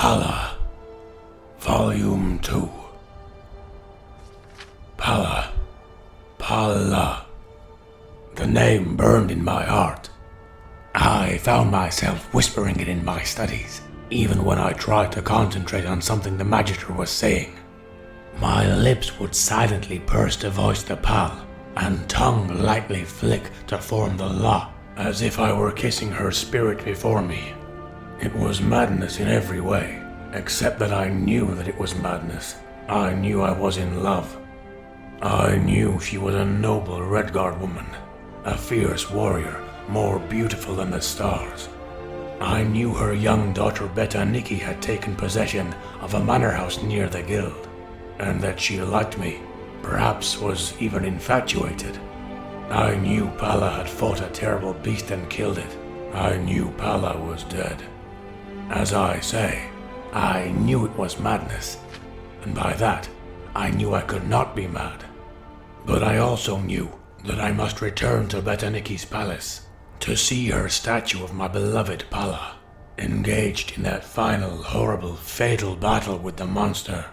Palla, Volume 2. Palla. Palla. The name burned in my heart. I found myself whispering it in my studies, even when I tried to concentrate on something the magister was saying. My lips would silently purse to voice the Pal, and tongue lightly flick to form the La, as if I were kissing her spirit before me. It was madness in every way, except that I knew that it was madness. I knew I was in love. I knew she was a noble Redguard woman, a fierce warrior, more beautiful than the stars. I knew her young daughter Betaniki had taken possession of a manor house near the guild, and that she liked me, perhaps was even infatuated. I knew Palla had fought a terrible beast and killed it. I knew Palla was dead. As I say, I knew it was madness, and by that, I knew I could not be mad. But I also knew that I must return to Betaniki's palace to see her statue of my beloved Palla, engaged in that final, horrible, fatal battle with the monster.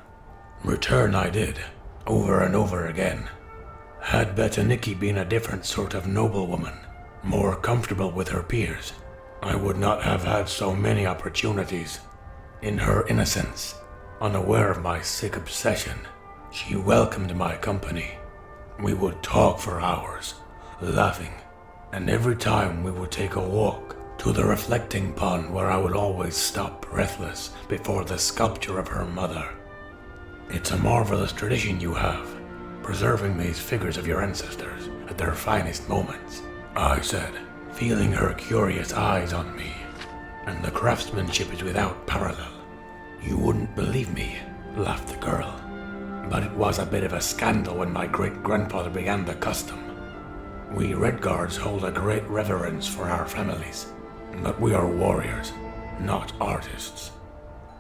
Return I did, over and over again. Had Betaniki been a different sort of noblewoman, more comfortable with her peers, I would not have had so many opportunities. In her innocence, unaware of my sick obsession, she welcomed my company. We would talk for hours, laughing, and every time we would take a walk to the reflecting pond where I would always stop breathless before the sculpture of her mother. It's a marvelous tradition you have, preserving these figures of your ancestors at their finest moments, I said, feeling her curious eyes on me. And the craftsmanship is without parallel. You wouldn't believe me, laughed the girl. But it was a bit of a scandal when my great-grandfather began the custom. We Redguards hold a great reverence for our families, but we are warriors, not artists.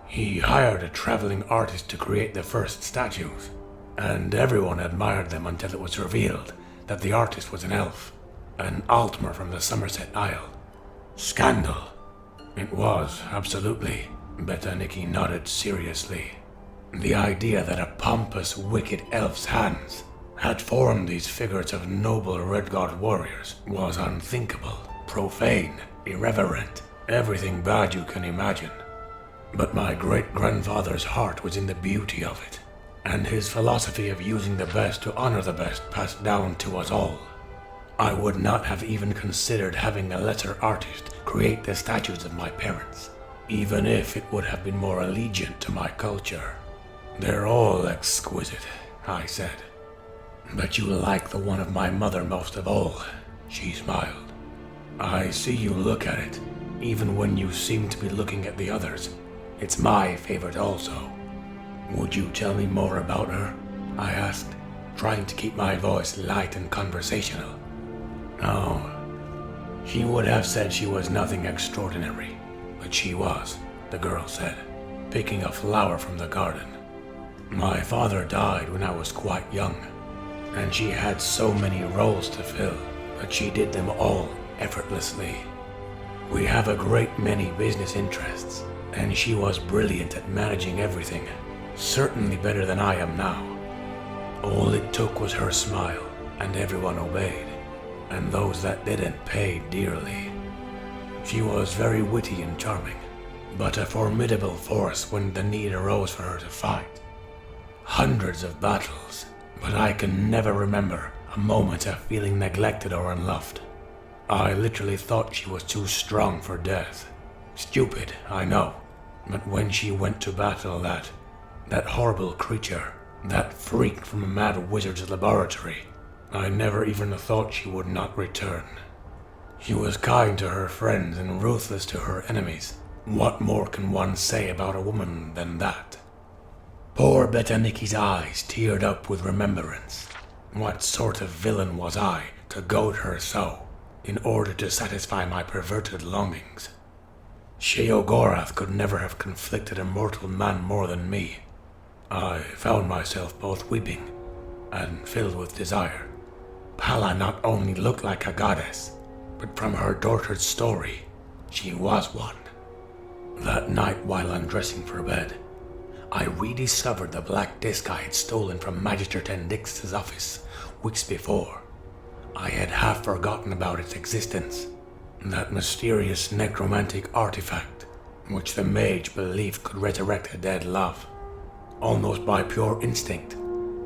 He hired a traveling artist to create the first statues, and everyone admired them until it was revealed that the artist was an elf, an Altmer from the Somerset Isle. Scandal. It was, absolutely. Betaniki nodded seriously. The idea that a pompous, wicked elf's hands had formed these figures of noble Redguard warriors was unthinkable, profane, irreverent, everything bad you can imagine. But my great-grandfather's heart was in the beauty of it, and his philosophy of using the best to honor the best passed down to us all. I would not have even considered having a lesser artist create the statues of my parents, even if it would have been more allegiant to my culture. They're all exquisite, I said. But you like the one of my mother most of all, she smiled. I see you look at it, even when you seem to be looking at the others. It's my favorite also. Would you tell me more about her? I asked, trying to keep my voice light and conversational. Oh, she would have said she was nothing extraordinary, but she was, the girl said, picking a flower from the garden. My father died when I was quite young, and she had so many roles to fill, but she did them all effortlessly. We have a great many business interests, and she was brilliant at managing everything, certainly better than I am now. All it took was her smile, and everyone obeyed, and those that didn't paid dearly. She was very witty and charming, but a formidable force when the need arose for her to fight. Hundreds of battles, but I can never remember a moment of feeling neglected or unloved. I literally thought she was too strong for death. Stupid, I know, but when she went to battle that horrible creature, that freak from a mad wizard's laboratory, I never even thought she would not return. She was kind to her friends and ruthless to her enemies. What more can one say about a woman than that? Poor Betaniki's eyes teared up with remembrance. What sort of villain was I to goad her so, in order to satisfy my perverted longings? Sheogorath could never have conflicted a mortal man more than me. I found myself both weeping and filled with desire. Palla not only looked like a goddess, but from her daughter's story, she was one. That night, while undressing for bed, I rediscovered the black disc I had stolen from Magister Tendix's office weeks before. I had half forgotten about its existence. That mysterious necromantic artifact, which the mage believed could resurrect a dead love. Almost by pure instinct,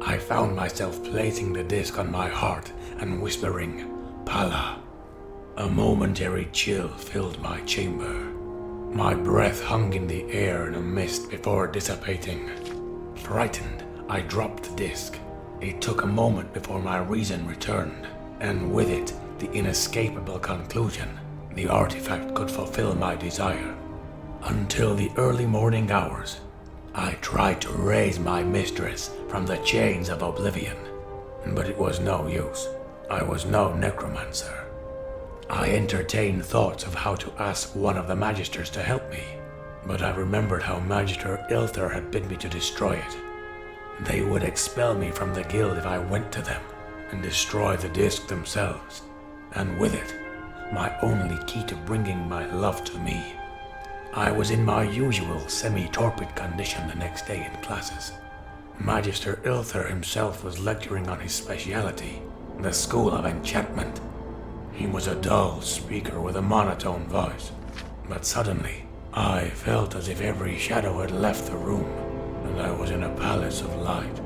I found myself placing the disc on my heart and whispering, "Palla." A momentary chill filled my chamber. My breath hung in the air in a mist before dissipating. Frightened, I dropped the disc. It took a moment before my reason returned, and with it, the inescapable conclusion the artifact could fulfill my desire. Until the early morning hours, I tried to raise my mistress from the chains of oblivion, but it was no use. I was no necromancer. I entertained thoughts of how to ask one of the magisters to help me, but I remembered how Magister Ilther had bid me to destroy it. They would expel me from the guild if I went to them and destroy the disc themselves, and with it, my only key to bringing my love to me. I was in my usual semi-torpid condition the next day in classes. Magister Ilther himself was lecturing on his speciality, the School of Enchantment. He was a dull speaker with a monotone voice, but suddenly I felt as if every shadow had left the room and I was in a palace of light.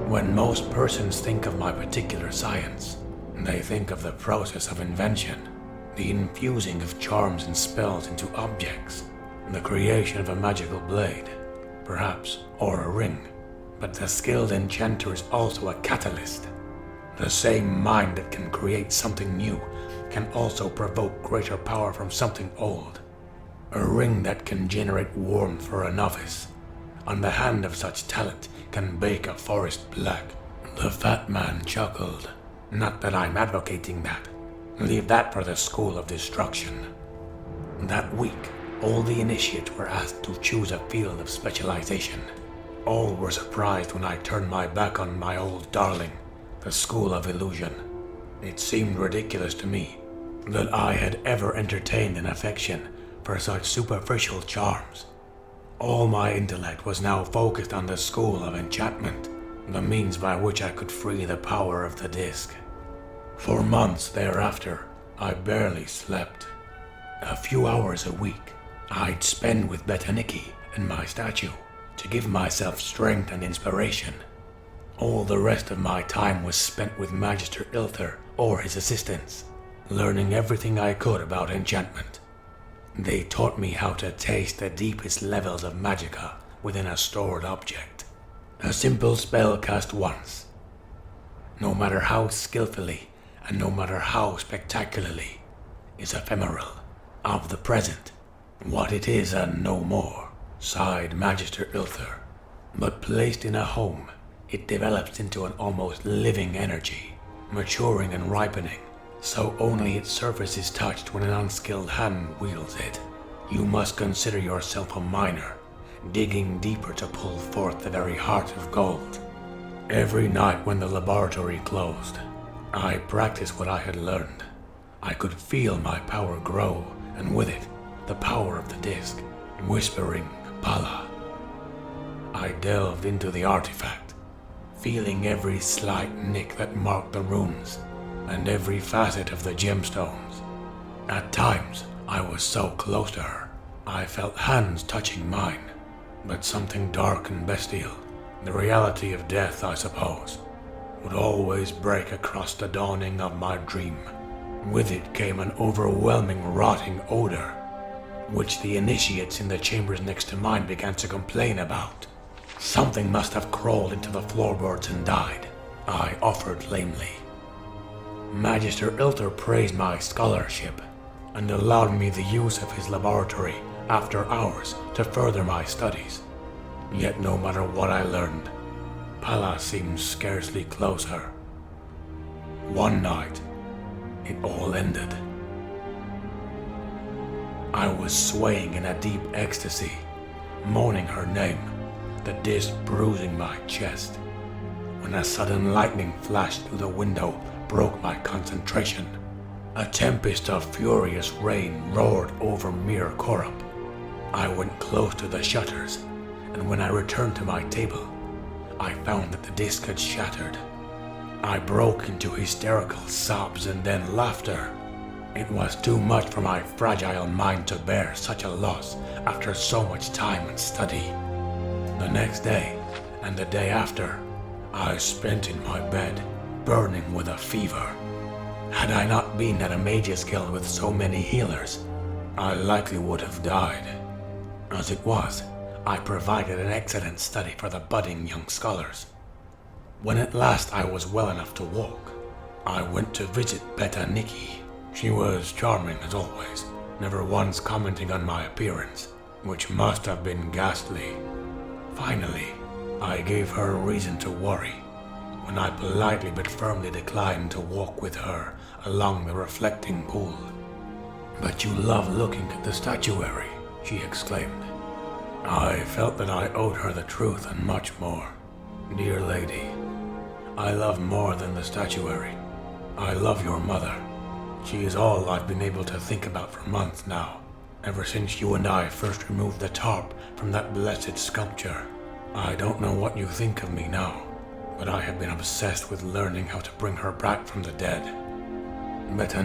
When most persons think of my particular science, they think of the process of invention, the infusing of charms and spells into objects, the creation of a magical blade, perhaps, or a ring. But the skilled enchanter is also a catalyst. The same mind that can create something new can also provoke greater power from something old. A ring that can generate warmth for a novice, on the hand of such talent, can bake a forest black. The fat man chuckled. Not that I'm advocating that. Leave that for the School of Destruction. That week, all the initiates were asked to choose a field of specialization. All were surprised when I turned my back on my old darling, the School of Illusion. It seemed ridiculous to me that I had ever entertained an affection for such superficial charms. All my intellect was now focused on the School of Enchantment, the means by which I could free the power of the disc. For months thereafter, I barely slept. A few hours a week I'd spend with Betaniki and my statue to give myself strength and inspiration. All the rest of my time was spent with Magister Ilther or his assistants, learning everything I could about enchantment. They taught me how to taste the deepest levels of magicka within a stored object. A simple spell cast once, no matter how skillfully and no matter how spectacularly, is ephemeral, of the present, what it is and no more, sighed Magister Ilther. But placed in a home, it develops into an almost living energy, maturing and ripening, so only its surface is touched when an unskilled hand wields it. You must consider yourself a miner, digging deeper to pull forth the very heart of gold. Every night when the laboratory closed, I practiced what I had learned. I could feel my power grow, and with it, the power of the disc, whispering, "Palla." I delved into the artifact, feeling every slight nick that marked the runes, and every facet of the gemstones. At times, I was so close to her, I felt hands touching mine, but something dark and bestial, the reality of death, I suppose, would always break across the dawning of my dream. With it came an overwhelming rotting odor, which the initiates in the chambers next to mine began to complain about. Something must have crawled into the floorboards and died, I offered lamely. Magister Ilther praised my scholarship and allowed me the use of his laboratory after hours to further my studies. Yet no matter what I learned, Palla seemed scarcely closer. One night, it all ended. I was swaying in a deep ecstasy, moaning her name, the disc bruising my chest, when a sudden lightning flash through the window broke my concentration. A tempest of furious rain roared over Mir Korup. I went close to the shutters, and when I returned to my table, I found that the disc had shattered. I broke into hysterical sobs and then laughter. It was too much for my fragile mind to bear such a loss after so much time and study. The next day, and the day after, I spent in my bed, burning with a fever. Had I not been at a mage's guild with so many healers, I likely would have died. As it was, I provided an excellent study for the budding young scholars. When at last I was well enough to walk, I went to visit Nikki. She was charming as always, never once commenting on my appearance, which must have been ghastly. Finally, I gave her reason to worry when I politely but firmly declined to walk with her along the reflecting pool. "But you love looking at the statuary," she exclaimed. I felt that I owed her the truth and much more. "Dear lady, I love more than the statuary. I love your mother. She is all I've been able to think about for months now, ever since you and I first removed the tarp from that blessed sculpture. I don't know what you think of me now, but I have been obsessed with learning how to bring her back from the dead."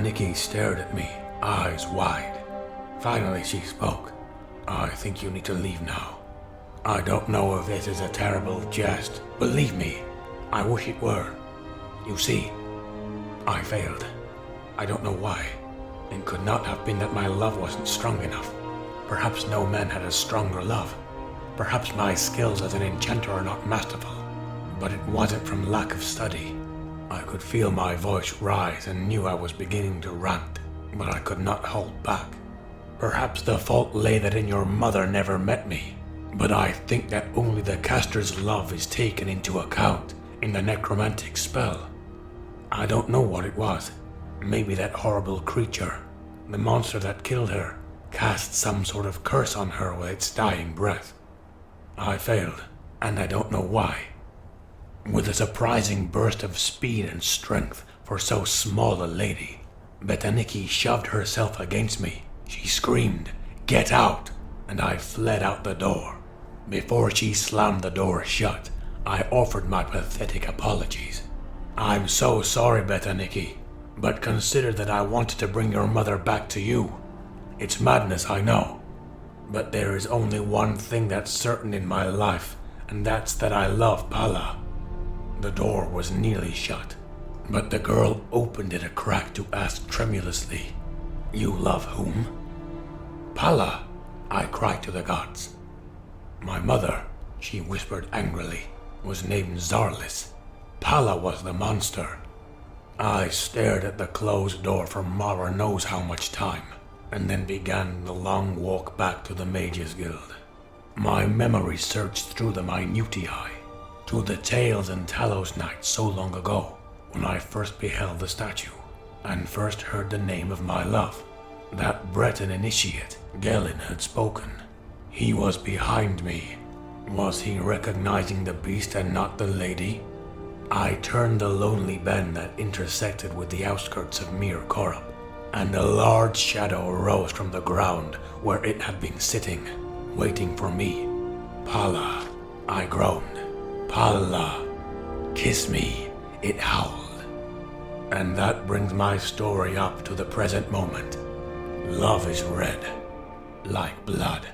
Nikki stared at me, eyes wide. Finally she spoke. "I think you need to leave now. I don't know if this is a terrible jest. Believe me, I wish it were. You see, I failed. I don't know why. It could not have been that my love wasn't strong enough. Perhaps no man had a stronger love. Perhaps my skills as an enchanter are not masterful. But it wasn't from lack of study. I could feel my voice rise and knew I was beginning to rant, but I could not hold back. Perhaps the fault lay that in your mother never met me, but I think that only the caster's love is taken into account in the necromantic spell. I don't know what it was. Maybe that horrible creature, the monster that killed her, cast some sort of curse on her with its dying breath. I failed, and I don't know why." With a surprising burst of speed and strength for so small a lady, Nikki shoved herself against me. She screamed, "Get out!" and I fled out the door. Before she slammed the door shut, I offered my pathetic apologies. "I'm so sorry, Nikki, but consider that I wanted to bring your mother back to you. It's madness, I know, but there is only one thing that's certain in my life, and that's that I love Palla." The door was nearly shut, but the girl opened it a crack to ask tremulously, "You love whom?" "Palla," I cried to the gods. "My mother," she whispered angrily, "was named Zarlis. Palla was the monster." I stared at the closed door for Mara knows how much time, and then began the long walk back to the Mages Guild. My memory searched through the minutiae, to the tales and Talos nights so long ago, when I first beheld the statue, and first heard the name of my love. That Breton initiate, Gellin, had spoken. He was behind me. Was he recognizing the beast and not the lady? I turned the lonely bend that intersected with the outskirts of Mir Korup, and a large shadow arose from the ground where it had been sitting, waiting for me. "Palla," I groaned. "Palla, kiss me," it howled. And that brings my story up to the present moment. Love is red, like blood.